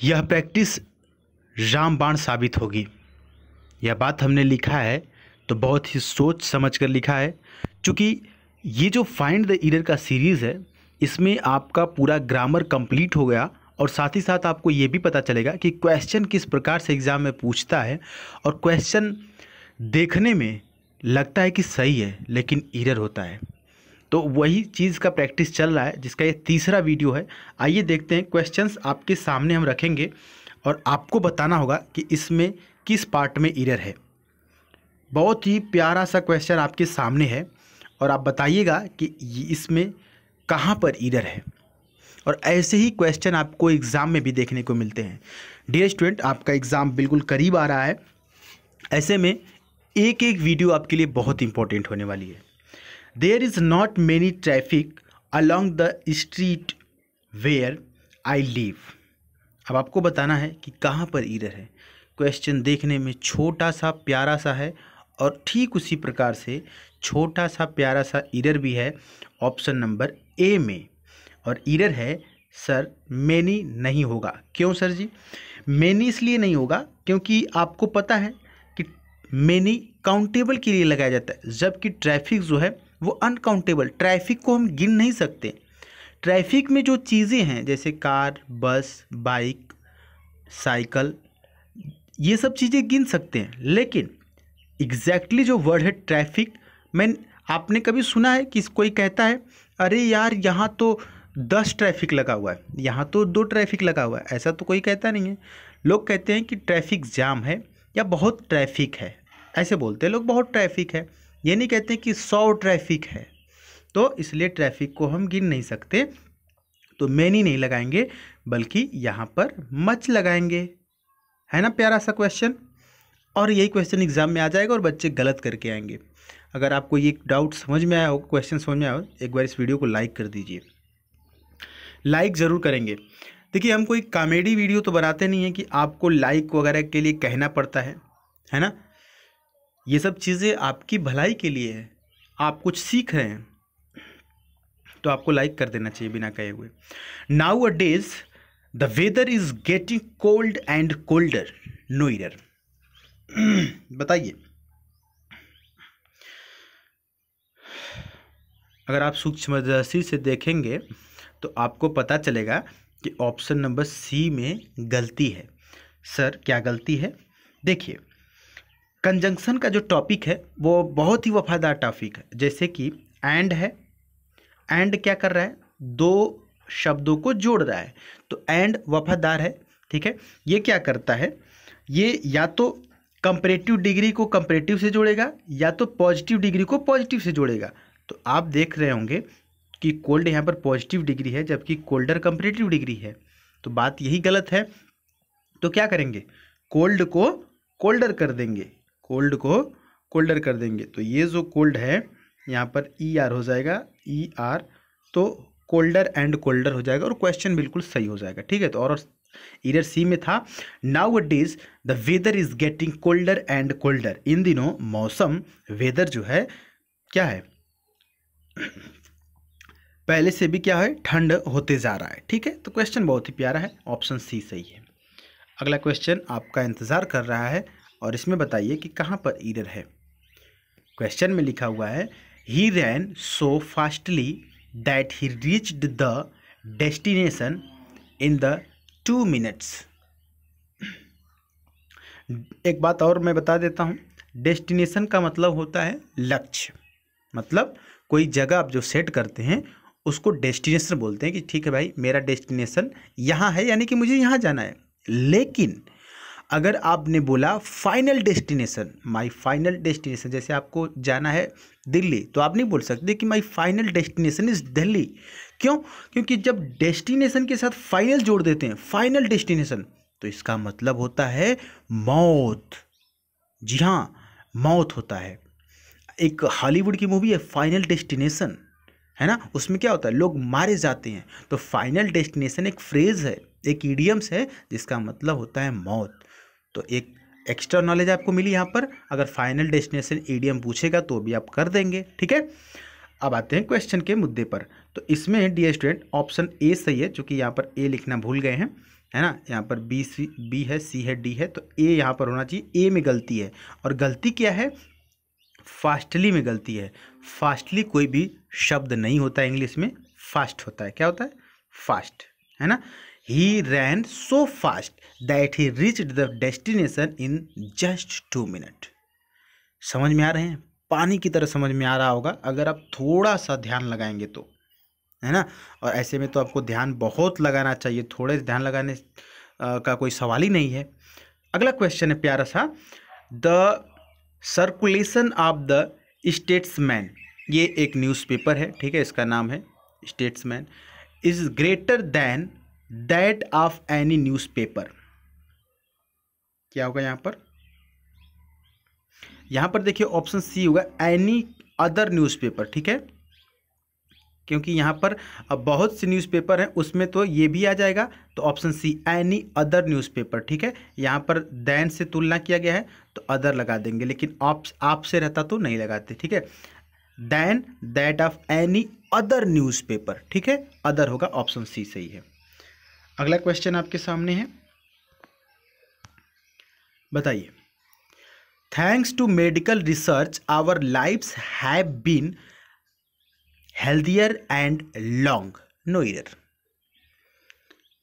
यह प्रैक्टिस रामबाण साबित होगी। यह बात हमने लिखा है तो बहुत ही सोच समझ कर लिखा है, क्योंकि ये जो फाइंड द एरर का सीरीज़ है इसमें आपका पूरा ग्रामर कंप्लीट हो गया और साथ ही साथ आपको ये भी पता चलेगा कि क्वेश्चन किस प्रकार से एग्ज़ाम में पूछता है। और क्वेश्चन देखने में लगता है कि सही है लेकिन एरर होता है, तो वही चीज़ का प्रैक्टिस चल रहा है जिसका ये तीसरा वीडियो है। आइए देखते हैं। क्वेश्चंस आपके सामने हम रखेंगे और आपको बताना होगा कि इसमें किस पार्ट में एरर है। बहुत ही प्यारा सा क्वेश्चन आपके सामने है और आप बताइएगा कि इसमें कहाँ पर एरर है। और ऐसे ही क्वेश्चन आपको एग्ज़ाम में भी देखने को मिलते हैं। डियर स्टूडेंट, आपका एग्ज़ाम बिल्कुल करीब आ रहा है, ऐसे में एक एक वीडियो आपके लिए बहुत इंपॉर्टेंट होने वाली है। There is not many traffic along the street where I live. अब आपको बताना है कि कहाँ पर एरर है। क्वेश्चन देखने में छोटा सा प्यारा सा है और ठीक उसी प्रकार से छोटा सा प्यारा सा एरर भी है ऑप्शन नंबर ए में। और एरर है सर मैनी नहीं होगा। क्यों सर जी? मैनी इसलिए नहीं होगा क्योंकि आपको पता है कि मैनी काउंटेबल के लिए लगाया जाता है, जबकि ट्रैफिक जो है वो अनकाउंटेबल। ट्रैफिक को हम गिन नहीं सकते। ट्रैफिक में जो चीज़ें हैं जैसे कार, बस, बाइक, साइकिल, ये सब चीज़ें गिन सकते हैं, लेकिन एग्जैक्टली जो वर्ड है ट्रैफिक, आपने कभी सुना है कि कोई कहता है अरे यार यहाँ तो 10 ट्रैफिक लगा हुआ है, यहाँ तो 2 ट्रैफिक लगा हुआ है? ऐसा तो कोई कहता नहीं है। लोग कहते हैं कि ट्रैफिक जाम है या बहुत ट्रैफिक है, ऐसे बोलते हैं लोग, बहुत ट्रैफिक है। ये नहीं कहते कि 100 ट्रैफिक है। तो इसलिए ट्रैफिक को हम गिन नहीं सकते, तो मैनी नहीं लगाएंगे बल्कि यहाँ पर मच लगाएंगे। है ना प्यारा सा क्वेश्चन? और यही क्वेश्चन एग्जाम में आ जाएगा और बच्चे गलत करके आएंगे। अगर आपको ये डाउट समझ में आया हो, क्वेश्चन समझ में आया हो, एक बार इस वीडियो को लाइक कर दीजिए। लाइक ज़रूर करेंगे। देखिए, हम कोई कॉमेडी वीडियो तो बनाते नहीं हैं कि आपको लाइक वगैरह के लिए कहना पड़ता है ना? ये सब चीज़ें आपकी भलाई के लिए है। आप कुछ सीख रहे हैं तो आपको लाइक कर देना चाहिए बिना कहे हुए। Nowadays the weather is getting cold and colder, no error. बताइए, अगर आप सूक्ष्मदर्शी से देखेंगे तो आपको पता चलेगा कि ऑप्शन नंबर सी में गलती है। सर क्या गलती है? देखिए, कंजंक्शन का जो टॉपिक है वो बहुत ही वफादार टॉपिक है। जैसे कि एंड है, एंड क्या कर रहा है? 2 शब्दों को जोड़ रहा है, तो एंड वफादार है। ठीक है, ये क्या करता है? ये या तो कंपैरेटिव डिग्री को कंपैरेटिव से जोड़ेगा या तो पॉजिटिव डिग्री को पॉजिटिव से जोड़ेगा। तो आप देख रहे होंगे कि कोल्ड यहाँ पर पॉजिटिव डिग्री है जबकि कोल्डर कंपैरेटिव डिग्री है, तो बात यही गलत है। तो क्या करेंगे? कोल्ड को कोल्डर कर देंगे, कोल्ड को कोल्डर कर देंगे। तो ये जो कोल्ड है यहाँ पर ई आर हो जाएगा, ई आर, तो कोल्डर एंड कोल्डर हो जाएगा और क्वेश्चन बिल्कुल सही हो जाएगा। ठीक है, तो और एरर सी में था nowadays the weather is getting colder and colder. इन दिनों मौसम, वेदर जो है क्या है, पहले से भी क्या है, ठंड होते जा रहा है। ठीक है, तो क्वेश्चन बहुत ही प्यारा है, ऑप्शन सी सही है। अगला क्वेश्चन आपका इंतज़ार कर रहा है और इसमें बताइए कि कहाँ पर एरर है। क्वेश्चन में लिखा हुआ है he ran so fastly that he reached the destination in the 2 minutes. एक बात और मैं बता देता हूँ, डेस्टिनेशन का मतलब होता है लक्ष्य। मतलब कोई जगह आप जो सेट करते हैं उसको डेस्टिनेशन बोलते हैं कि ठीक है भाई मेरा डेस्टिनेशन यहाँ है, यानी कि मुझे यहाँ जाना है। लेकिन अगर आपने बोला final destination, my final destination, जैसे आपको जाना है दिल्ली, तो आप नहीं बोल सकते कि my final destination is Delhi. क्यों? क्योंकि जब डेस्टिनेशन के साथ फाइनल जोड़ देते हैं, फाइनल डेस्टिनेशन, तो इसका मतलब होता है मौत। जी हाँ, मौत होता है। एक हॉलीवुड की मूवी है फाइनल डेस्टिनेशन, है ना? उसमें क्या होता है, लोग मारे जाते हैं। तो फाइनल डेस्टिनेशन एक फ्रेज़ है, एक इडियम्स है जिसका मतलब होता है मौत। तो एक एक्स्ट्रा नॉलेज आपको मिली यहाँ पर। अगर फाइनल डेस्टिनेशन इडियम पूछेगा तो भी आप कर देंगे। ठीक है, अब आते हैं क्वेश्चन के मुद्दे पर। तो इसमें डियर स्टूडेंट ऑप्शन ए सही है, चूँकि यहाँ पर ए लिखना भूल गए हैं, है ना। यहाँ पर बी है, सी है, डी है, तो ए यहाँ पर होना चाहिए। ए में गलती है, और गलती क्या है? फास्टली में गलती है। फास्टली कोई भी शब्द नहीं होता है इंग्लिश में, फास्ट होता है। क्या होता है? फास्ट, है ना। He ran so fast that he reached the destination in just 2 minute. समझ में आ रहे हैं? पानी की तरह समझ में आ रहा होगा अगर आप थोड़ा सा ध्यान लगाएंगे तो, है ना। और ऐसे में तो आपको ध्यान बहुत लगाना चाहिए, थोड़े ध्यान लगाने का कोई सवाल ही नहीं है। अगला क्वेश्चन है प्यारा सा, the circulation of the statesman. ये एक न्यूज़पेपर है, ठीक है, इसका नाम है statesman, is greater than that of any newspaper. क्या होगा यहाँ पर? यहाँ पर देखिए ऑप्शन सी होगा, एनी अदर न्यूज़पेपर, ठीक है, क्योंकि यहाँ पर अब बहुत से न्यूज़पेपर हैं, उसमें तो ये भी आ जाएगा। तो option see any other newspaper, ठीक है। यहाँ पर दैन से तुलना किया गया है तो अदर लगा देंगे, लेकिन आप से रहता तो नहीं लगाते, ठीक है। Than that of any other newspaper, ठीक है, अदर होगा, ऑप्शन सी सही है। अगला क्वेश्चन आपके सामने है, बताइए। Thanks to medical research our lives have been healthier and long, no error.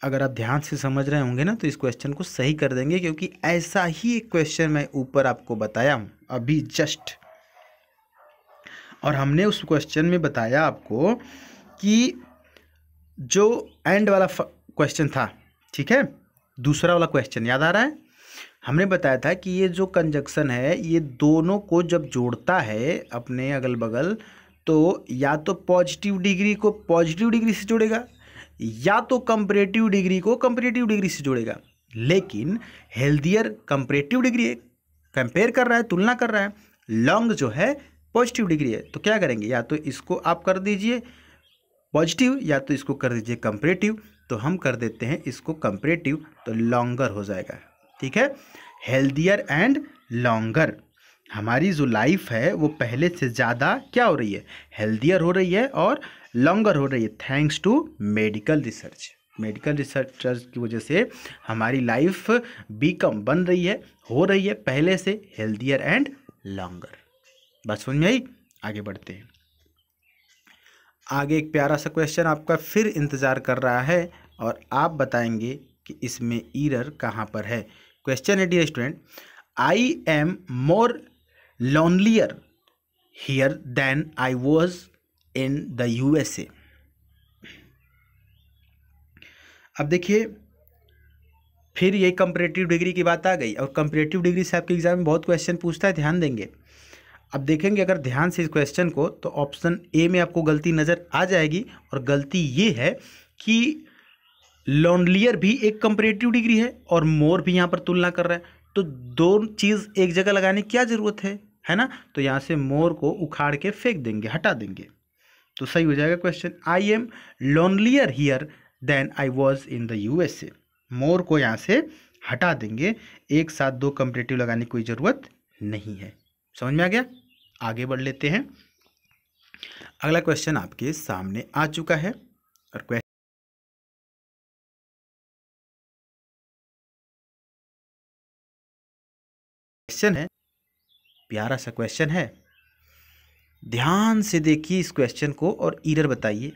अगर आप ध्यान से समझ रहे होंगे ना तो इस क्वेश्चन को सही कर देंगे, क्योंकि ऐसा ही एक क्वेश्चन मैं ऊपर आपको बताया हूं अभी जस्ट, और हमने उस क्वेश्चन में बताया आपको कि जो एंड वाला क्वेश्चन था, ठीक है, दूसरा वाला क्वेश्चन याद आ रहा है? हमने बताया था कि ये जो कंजक्शन है ये दोनों को जब जोड़ता है अपने अगल बगल, तो या तो पॉजिटिव डिग्री को पॉजिटिव डिग्री से जोड़ेगा, या तो कंपैरेटिव डिग्री को कंपैरेटिव डिग्री से जोड़ेगा। लेकिन हेल्दियर कंपैरेटिव डिग्री है, कंपेयर कर रहा है, तुलना कर रहा है। लॉन्ग जो है पॉजिटिव डिग्री है। तो क्या करेंगे? या तो इसको आप कर दीजिए पॉजिटिव, या तो इसको कर दीजिए कंपैरेटिव। तो हम कर देते हैं इसको कंपैरेटिव, तो लॉन्गर हो जाएगा, ठीक है। हेल्दियर एंड लॉन्गर, हमारी जो लाइफ है वो पहले से ज़्यादा क्या हो रही है? हेल्दियर हो रही है और लॉन्गर हो रही है, thanks to medical research. Medical research की वजह से हमारी लाइफ बन रही है, हो रही है पहले से हेल्दियर एंड लॉन्गर। बात समझ में आई? आगे बढ़ते हैं। आगे एक प्यारा सा क्वेश्चन आपका फिर इंतज़ार कर रहा है, और आप बताएंगे कि इसमें एरर कहाँ पर है। क्वेश्चन है dear student, I am more lonelier here than I was in the USA। अब देखिए फिर ये कंपैरेटिव डिग्री की बात आ गई, और कंपैरेटिव डिग्री से आपके एग्जाम में बहुत क्वेश्चन पूछता है, ध्यान देंगे। अब देखेंगे अगर ध्यान से इस क्वेश्चन को, तो ऑप्शन ए में आपको गलती नज़र आ जाएगी, और गलती ये है कि लोनलियर भी एक कंपैरेटिव डिग्री है और मोर भी यहाँ पर तुलना कर रहा है, तो दो चीज़ एक जगह लगाने की क्या ज़रूरत है ना। तो यहाँ से मोर को उखाड़ के फेंक देंगे, हटा देंगे, तो सही हो जाएगा question. I am lonelier here than I was in the USA। More को यहाँ से हटा देंगे, एक साथ दो कंपैरेटिव लगाने की कोई ज़रूरत नहीं है। समझ में आ गया? आगे बढ़ लेते हैं। अगला क्वेश्चन आपके सामने आ चुका है, और क्वेश्चन है, प्यारा सा क्वेश्चन है, ध्यान से देखिए इस क्वेश्चन को और एरर बताइए।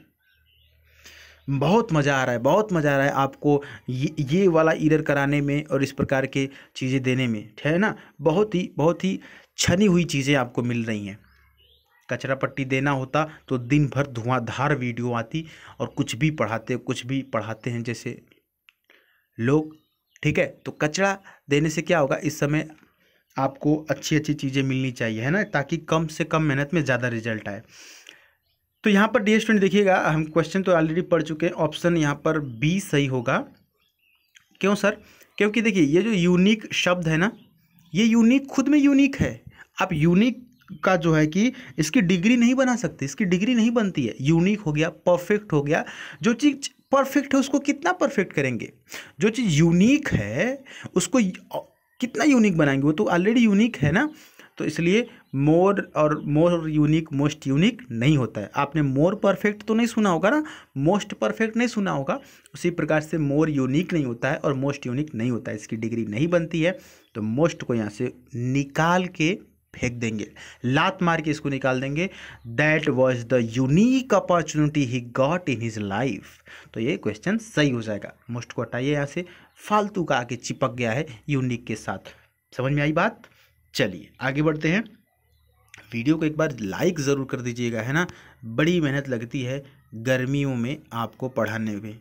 बहुत मज़ा आ रहा है, बहुत मज़ा आ रहा है आपको ये वाला एरर कराने में और इस प्रकार के चीज़ें देने में, है ना। बहुत ही छनी हुई चीज़ें आपको मिल रही हैं। कचरा पट्टी देना होता तो दिन भर धुआंधार वीडियो आती, और कुछ भी पढ़ाते हैं जैसे लोग, ठीक है। तो कचरा देने से क्या होगा, इस समय आपको अच्छी अच्छी चीज़ें मिलनी चाहिए, है ना, ताकि कम से कम मेहनत में ज़्यादा रिजल्ट आए। तो यहाँ पर डियर स्टूडेंट देखिएगा, हम क्वेश्चन तो ऑलरेडी पढ़ चुके हैं, ऑप्शन यहाँ पर बी सही होगा। क्यों सर? क्योंकि देखिए ये जो यूनिक शब्द है ना, ये यूनिक खुद में यूनिक है। आप यूनिक का जो है कि इसकी डिग्री नहीं बना सकते, इसकी डिग्री नहीं बनती है। यूनिक हो गया, परफेक्ट हो गया। जो चीज़ परफेक्ट है उसको कितना परफेक्ट करेंगे, जो चीज़ यूनिक है उसको कितना यूनिक बनाएंगे, वो तो ऑलरेडी यूनिक है ना। तो इसलिए मोर और मोर यूनिक मोस्ट यूनिक नहीं होता है। आपने मोर परफेक्ट तो नहीं सुना होगा ना, मोस्ट परफेक्ट नहीं सुना होगा, उसी प्रकार से मोर यूनिक नहीं होता है और मोस्ट यूनिक नहीं होता है, इसकी डिग्री नहीं बनती है। तो मोस्ट को यहाँ से निकाल के फेंक देंगे, लात मार के इसको निकाल देंगे। That was the unique opportunity he got in his life. तो ये क्वेश्चन सही हो जाएगा। मोस्ट को हटाइए यहाँ से, फालतू का आके चिपक गया है यूनिक के साथ। समझ में आई बात? चलिए आगे बढ़ते हैं। वीडियो को एक बार लाइक ज़रूर कर दीजिएगा, है ना। बड़ी मेहनत लगती है गर्मियों में आपको पढ़ाने में,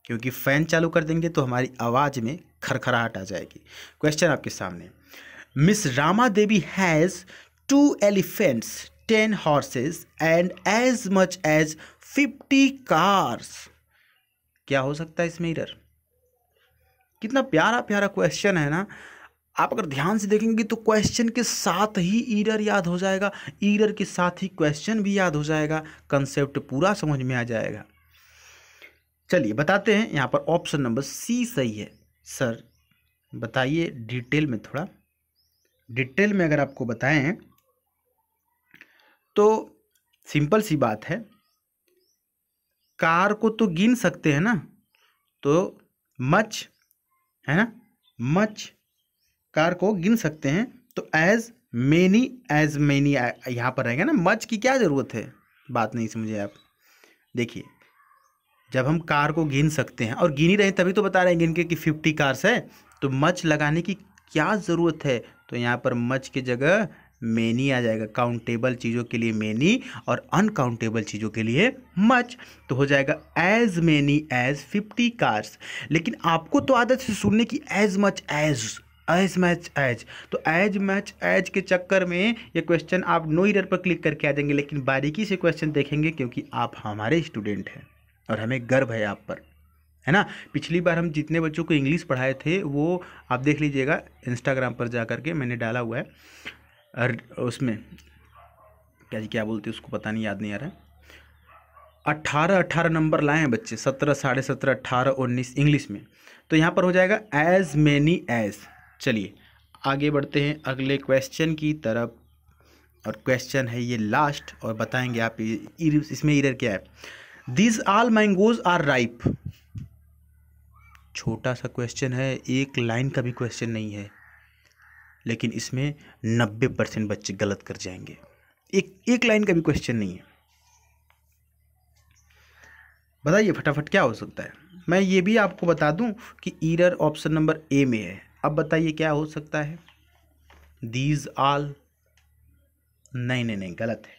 क्योंकि फ़ैन चालू कर देंगे तो हमारी आवाज़ में खरखराहट आ जाएगी। क्वेश्चन आपके सामने, miss Rama Devi has 2 elephants, 10 horses and as much as 50 cars। क्या हो सकता है इसमें एरर? कितना प्यारा प्यारा क्वेश्चन है ना। आप अगर ध्यान से देखेंगे तो क्वेश्चन के साथ ही एरर याद हो जाएगा, एरर के साथ ही क्वेश्चन भी याद हो जाएगा, कंसेप्ट पूरा समझ में आ जाएगा। चलिए बताते हैं। यहाँ पर ऑप्शन नंबर सी सही है। सर बताइए डिटेल में, थोड़ा डिटेल में अगर आपको बताएं तो सिंपल सी बात है, कार को तो गिन सकते हैं ना, तो मच है ना, मच कार को गिन सकते हैं, तो एज मैनी यहाँ पर रहेगा ना। मच की क्या ज़रूरत है? बात नहीं समझे आप। देखिए जब हम कार को गिन सकते हैं और गिन ही रहे तभी तो बता रहे हैं गिन के कि 50 कार्स है, तो मच लगाने की क्या ज़रूरत है? तो यहाँ पर मच की जगह मैनी आ जाएगा। काउंटेबल चीज़ों के लिए मैनी और अनकाउंटेबल चीज़ों के लिए मच, तो हो जाएगा एज मैनी एज 50 कार्स। लेकिन आपको तो आदत से सुनने की एज मच एज, तो एज मच एज के चक्कर में ये क्वेश्चन आप नो एरर पर क्लिक करके आ जाएंगे। लेकिन बारीकी से क्वेश्चन देखेंगे, क्योंकि आप हमारे स्टूडेंट हैं और हमें गर्व है आप पर, है ना। पिछली बार हम जितने बच्चों को इंग्लिश पढ़ाए थे वो आप देख लीजिएगा, इंस्टाग्राम पर जा करके मैंने डाला हुआ है। और उसमें क्या बोलते हैं उसको, पता नहीं, याद नहीं आ रहा है। 18 नंबर लाए हैं बच्चे, 17, 17.5, 18, 19 इंग्लिश में। तो यहाँ पर हो जाएगा एज मैनी एज। चलिए आगे बढ़ते हैं अगले क्वेश्चन की तरफ, और क्वेश्चन है ये लास्ट, और बताएंगे आप इसमें एरर क्या है। These all mangoes are ripe। छोटा सा क्वेश्चन है, एक लाइन का भी क्वेश्चन नहीं है, लेकिन इसमें 90% बच्चे गलत कर जाएंगे। एक लाइन का भी क्वेश्चन नहीं है। बताइए फटाफट क्या हो सकता है। मैं ये भी आपको बता दूं कि एरर ऑप्शन नंबर ए में है। अब बताइए क्या हो सकता है। These all, नहीं गलत है।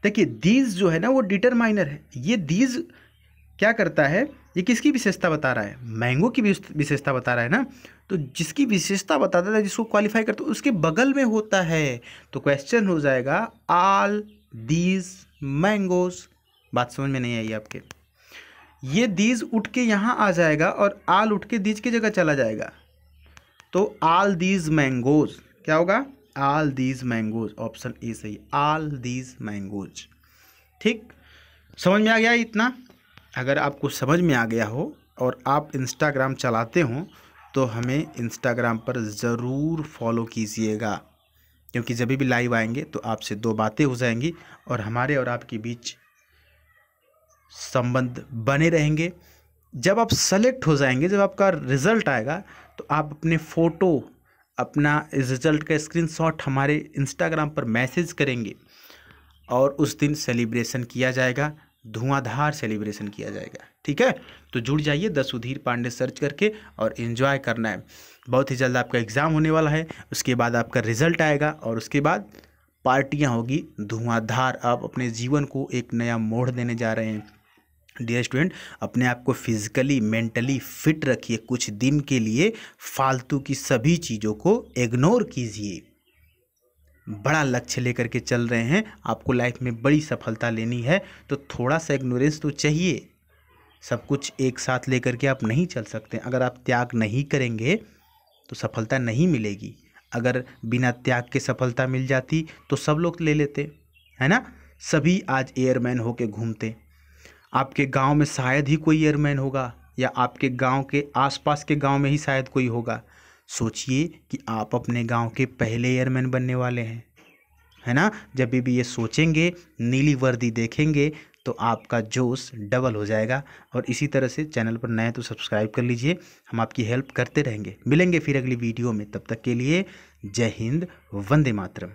देखिए दीज जो है ना वो डिटरमाइनर है। ये दीज क्या करता है, ये किसकी विशेषता बता रहा है? मैंगो की विशेषता बता रहा है ना। तो जिसकी विशेषता बताता है, जिसको क्वालिफाई करता है, उसके बगल में होता है। तो क्वेश्चन हो जाएगा ऑल दीज मैंगोज। बात समझ में नहीं आई आपके? ये दीज उठ के यहाँ आ जाएगा और आल उठ के दीज की जगह चला जाएगा। तो ऑल दीज मैंगोज क्या होगा? All these mangoes. Option A सही, ऑल दीज मैंगोज। ठीक, समझ में आ गया इतना? अगर आपको समझ में आ गया हो और आप इंस्टाग्राम चलाते हो तो हमें इंस्टाग्राम पर ज़रूर फॉलो कीजिएगा, क्योंकि जब भी लाइव आएंगे तो आपसे 2 बातें हो जाएंगी और हमारे और आपके बीच संबंध बने रहेंगे। जब आप सेलेक्ट हो जाएंगे, जब आपका रिज़ल्ट आएगा, तो आप अपने फ़ोटो, अपना रिज़ल्ट का स्क्रीनशॉट हमारे इंस्टाग्राम पर मैसेज करेंगे और उस दिन सेलिब्रेशन किया जाएगा, धुआंधार सेलिब्रेशन किया जाएगा। ठीक है, तो जुड़ जाइए 10 सुधीर पांडे सर्च करके और एंजॉय करना है। बहुत ही जल्द आपका एग्ज़ाम होने वाला है, उसके बाद आपका रिज़ल्ट आएगा और उसके बाद पार्टियां होगी धुआंधार। आप अपने जीवन को एक नया मोड़ देने जा रहे हैं। डियर स्टूडेंट, अपने आप को फिजिकली मेंटली फिट रखिए। कुछ दिन के लिए फालतू की सभी चीज़ों को इग्नोर कीजिए। बड़ा लक्ष्य लेकर के चल रहे हैं, आपको लाइफ में बड़ी सफलता लेनी है, तो थोड़ा सा इग्नोरेंस तो चाहिए। सब कुछ एक साथ लेकर के आप नहीं चल सकते। अगर आप त्याग नहीं करेंगे तो सफलता नहीं मिलेगी। अगर बिना त्याग के सफलता मिल जाती तो सब लोग ले लेते, है ना। सभी आज एयरमैन होके घूमते। आपके गांव में शायद ही कोई एयरमैन होगा, या आपके गांव के आसपास के गांव में ही शायद कोई होगा। सोचिए कि आप अपने गांव के पहले एयरमैन बनने वाले हैं, है ना। जब भी ये सोचेंगे, नीली वर्दी देखेंगे तो आपका जोश डबल हो जाएगा। और इसी तरह से चैनल पर नए तो सब्सक्राइब कर लीजिए, हम आपकी हेल्प करते रहेंगे। मिलेंगे फिर अगली वीडियो में, तब तक के लिए जय हिंद, वंदे मातरम।